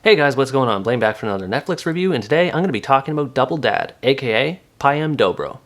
Hey guys, what's going on? Blaine back for another Netflix review, and today I'm going to be talking about Double Dad, aka Payam Dobro.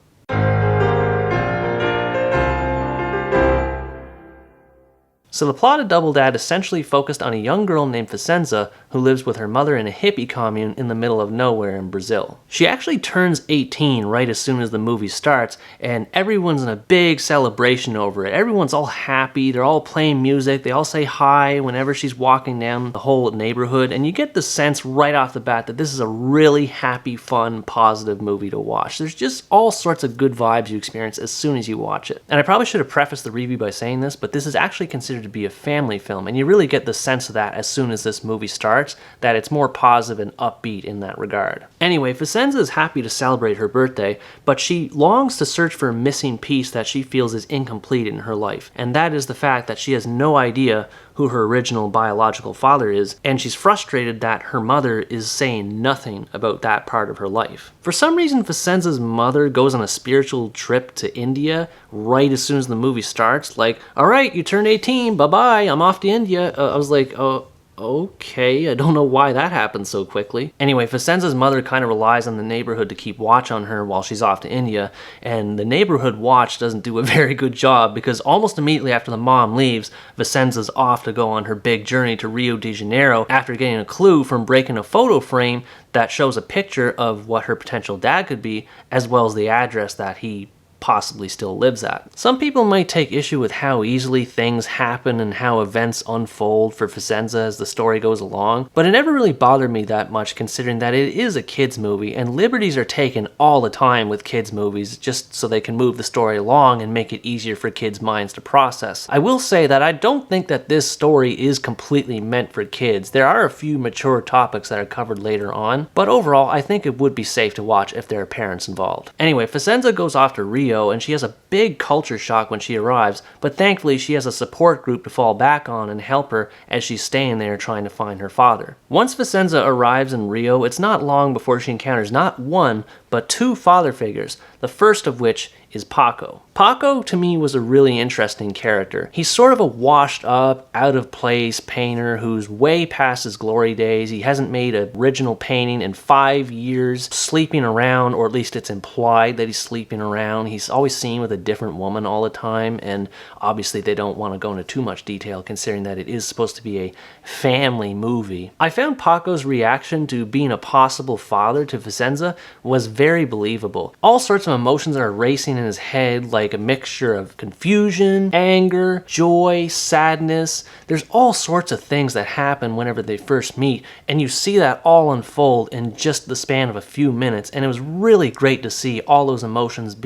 So the plot of Double Dad essentially focused on a young girl named Vicenza who lives with her mother in a hippie commune in the middle of nowhere in Brazil. She actually turns 18 right as soon as the movie starts, and everyone's in a big celebration over it. Everyone's all happy, they're all playing music, they all say hi whenever she's walking down the whole neighborhood, and you get the sense right off the bat that this is a really happy, fun, positive movie to watch. There's just all sorts of good vibes you experience as soon as you watch it. And I probably should have prefaced the review by saying this, but this is actually considered to be a family film, and you really get the sense of that as soon as this movie starts, that it's more positive and upbeat in that regard. Anyway, Vicenza is happy to celebrate her birthday, but she longs to search for a missing piece that she feels is incomplete in her life, and that is the fact that she has no idea who her original biological father is, and she's frustrated that her mother is saying nothing about that part of her life. For some reason, Vicenza's mother goes on a spiritual trip to India right as soon as the movie starts, like, alright, you turned 18, bye-bye, I'm off to India. I was like, oh, okay, I don't know why that happened so quickly. Anyway, Vicenza's mother kind of relies on the neighborhood to keep watch on her while she's off to India, and the neighborhood watch doesn't do a very good job because almost immediately after the mom leaves, Vicenza's off to go on her big journey to Rio de Janeiro after getting a clue from breaking a photo frame that shows a picture of what her potential dad could be, as well as the address that he possibly still lives at. Some people might take issue with how easily things happen and how events unfold for Vicenza as the story goes along, but it never really bothered me that much considering that it is a kids movie and liberties are taken all the time with kids movies just so they can move the story along and make it easier for kids' minds to process. I will say that I don't think that this story is completely meant for kids. There are a few mature topics that are covered later on, but overall I think it would be safe to watch if there are parents involved. Anyway, Vicenza goes off to Rio and she has a big culture shock when she arrives, but thankfully she has a support group to fall back on and help her as she's staying there trying to find her father. Once Vicenza arrives in Rio, it's not long before she encounters not one, but two father figures, the first of which is Paco. Paco, to me, was a really interesting character. He's sort of a washed up, out of place painter who's way past his glory days. He hasn't made an original painting in 5 years, sleeping around, or at least it's implied that he's sleeping around. He's always seen with a different woman all the time, and obviously they don't want to go into too much detail considering that it is supposed to be a family movie. I found Paco's reaction to being a possible father to Vicenza was very believable. All sorts of emotions are racing in his head, like a mixture of confusion, anger, joy, sadness. There's all sorts of things that happen whenever they first meet, and you see that all unfold in just the span of a few minutes, and it was really great to see all those emotions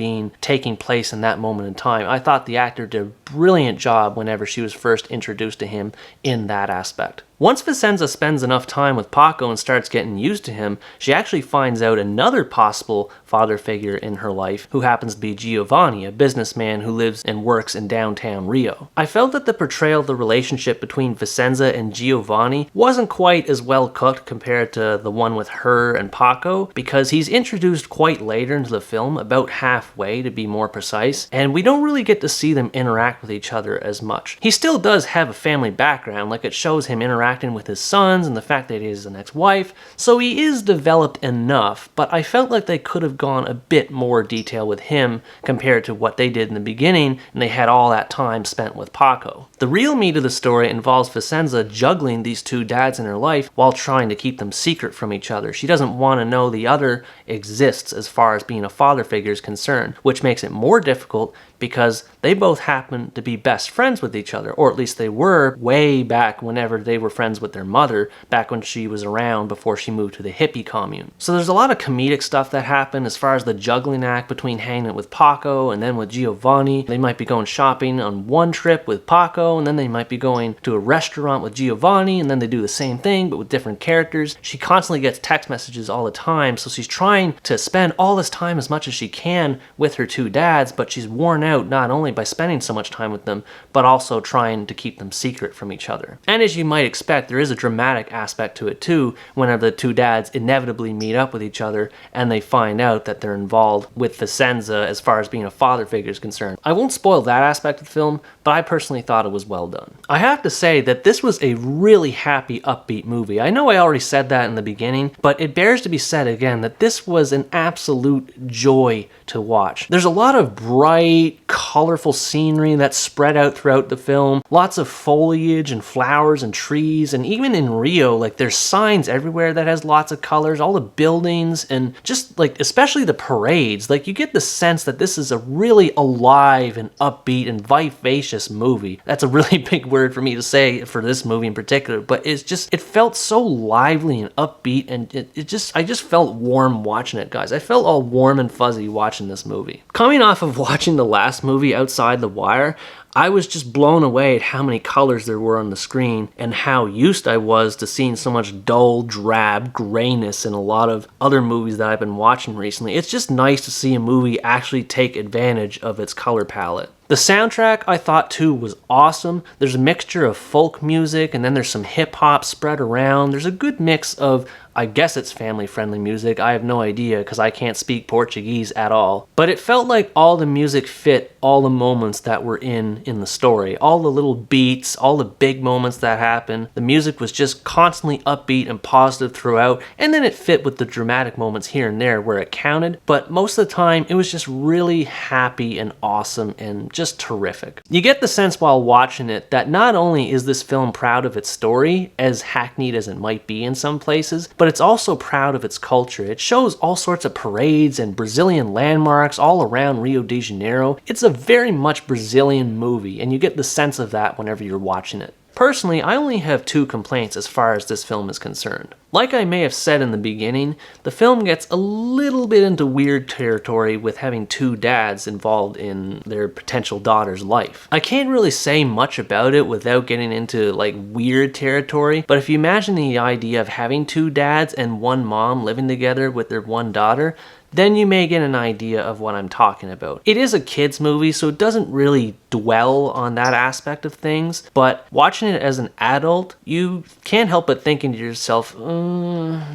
taking place in that moment in time. I thought the actor did a brilliant job whenever she was first introduced to him in that aspect. Once Vicenza spends enough time with Paco and starts getting used to him, she actually finds out another possible father figure in her life who happens to be Giovanni, a businessman who lives and works in downtown Rio. I felt that the portrayal of the relationship between Vicenza and Giovanni wasn't quite as well cooked compared to the one with her and Paco, because he's introduced quite later into the film, about halfway to be more precise, and we don't really get to see them interact with each other as much. He still does have a family background, like it shows him interacting with his sons and the fact that he has an ex-wife, so he is developed enough, but I felt like they could have gone a bit more detail with him compared to what they did in the beginning, and they had all that time spent with Paco. The real meat of the story involves Vicenza juggling these two dads in her life while trying to keep them secret from each other. She doesn't want to know the other exists as far as being a father figure is concerned, which makes it more difficult because they both happen to be best friends with each other, or at least they were way back whenever they were friends with their mother, back when she was around before she moved to the hippie commune. So there's a lot of comedic stuff that happened as far as the juggling act between hanging with Paco and then with Giovanni. They might be going shopping on one trip with Paco, and then they might be going to a restaurant with Giovanni, and then they do the same thing but with different characters. She constantly gets text messages all the time, so she's trying to spend all this time as much as she can with her two dads, but she's worn out not only by spending so much time with them, but also trying to keep them secret from each other. And as you might expect, expect, there is a dramatic aspect to it too, whenever the two dads inevitably meet up with each other and they find out that they're involved with Vicenza as far as being a father figure is concerned. I won't spoil that aspect of the film, but I personally thought it was well done. I have to say that this was a really happy, upbeat movie. I know I already said that in the beginning, but it bears to be said again that this was an absolute joy to watch. There's a lot of bright, colorful scenery that's spread out throughout the film, lots of foliage and flowers and trees, and even in Rio, like there's signs everywhere that has lots of colors, all the buildings, and just like especially the parades, like you get the sense that this is a really alive and upbeat and vivacious movie. That's a really big word for me to say for this movie in particular, but it felt so lively and upbeat, and I just felt warm watching it, guys. I felt all warm and fuzzy watching this movie. Coming off of watching the last movie, Outside the Wire, I was just blown away at how many colors there were on the screen and how used I was to seeing so much dull, drab grayness in a lot of other movies that I've been watching recently. It's just nice to see a movie actually take advantage of its color palette. The soundtrack, I thought too, was awesome. There's a mixture of folk music and then there's some hip-hop spread around. There's a good mix of, I guess it's family-friendly music. I have no idea because I can't speak Portuguese at all. But it felt like all the music fit all the moments that were in the story. All the little beats, all the big moments that happened. The music was just constantly upbeat and positive throughout, and then it fit with the dramatic moments here and there where it counted. But most of the time, it was just really happy and awesome and just terrific. You get the sense while watching it that not only is this film proud of its story, as hackneyed as it might be in some places, but it's also proud of its culture. It shows all sorts of parades and Brazilian landmarks all around Rio de Janeiro. It's a very much Brazilian movie, and you get the sense of that whenever you're watching it. Personally, I only have two complaints as far as this film is concerned. Like I may have said in the beginning, the film gets a little bit into weird territory with having two dads involved in their potential daughter's life. I can't really say much about it without getting into like weird territory, but if you imagine the idea of having two dads and one mom living together with their one daughter, then you may get an idea of what I'm talking about. It is a kids movie, so it doesn't really dwell on that aspect of things, but watching it as an adult, you can't help but thinking to yourself,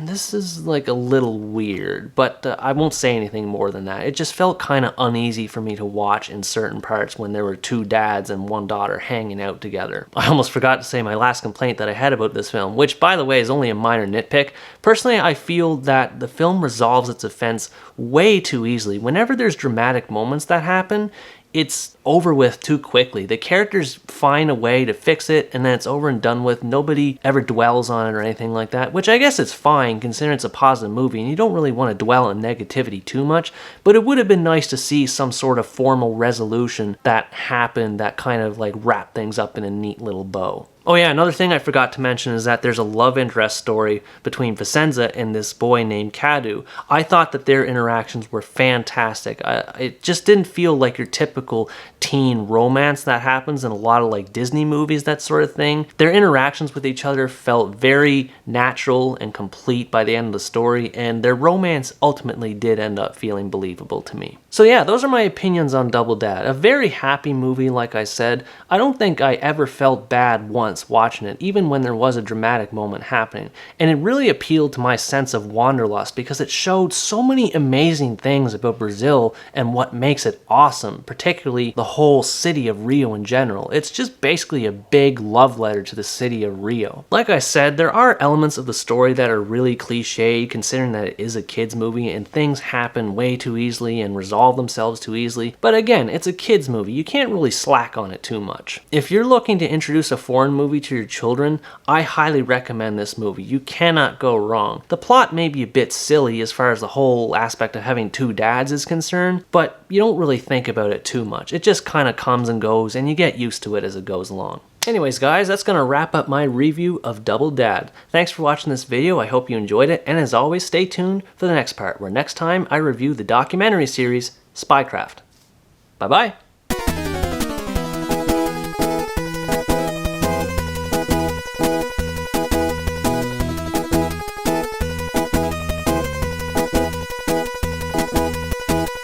this is like a little weird, but I won't say anything more than that. It just felt kind of uneasy for me to watch in certain parts when there were two dads and one daughter hanging out together. I almost forgot to say my last complaint that I had about this film, which by the way is only a minor nitpick. Personally, I feel that the film resolves its offense way too easily. Whenever there's dramatic moments that happen, it's over with too quickly. The characters find a way to fix it and then it's over and done with. Nobody ever dwells on it or anything like that, which I guess is fine considering it's a positive movie and you don't really want to dwell on negativity too much, but it would have been nice to see some sort of formal resolution that happened that kind of like wrapped things up in a neat little bow. Oh yeah, another thing I forgot to mention is that there's a love interest story between Vicenza and this boy named Cadu. I thought that their interactions were fantastic. It just didn't feel like your typical teen romance that happens in a lot of like Disney movies, that sort of thing. Their interactions with each other felt very natural and complete by the end of the story, and their romance ultimately did end up feeling believable to me. So yeah, those are my opinions on Double Dad. A very happy movie, like I said. I don't think I ever felt bad once watching it, even when there was a dramatic moment happening. And it really appealed to my sense of wanderlust because it showed so many amazing things about Brazil and what makes it awesome, particularly the whole city of Rio in general. It's just basically a big love letter to the city of Rio. Like I said, there are elements of the story that are really cliched considering that it is a kids movie and things happen way too easily and resolve themselves too easily. But again, it's a kids movie. You can't really slack on it too much. If you're looking to introduce a foreign movie to your children, I highly recommend this movie. You cannot go wrong. The plot may be a bit silly as far as the whole aspect of having two dads is concerned, but you don't really think about it too much. It just kind of comes and goes and you get used to it as it goes along. Anyways guys, that's going to wrap up my review of Double Dad. Thanks for watching this video, I hope you enjoyed it, and as always, stay tuned for the next part, where next time I review the documentary series, Spycraft. Bye bye!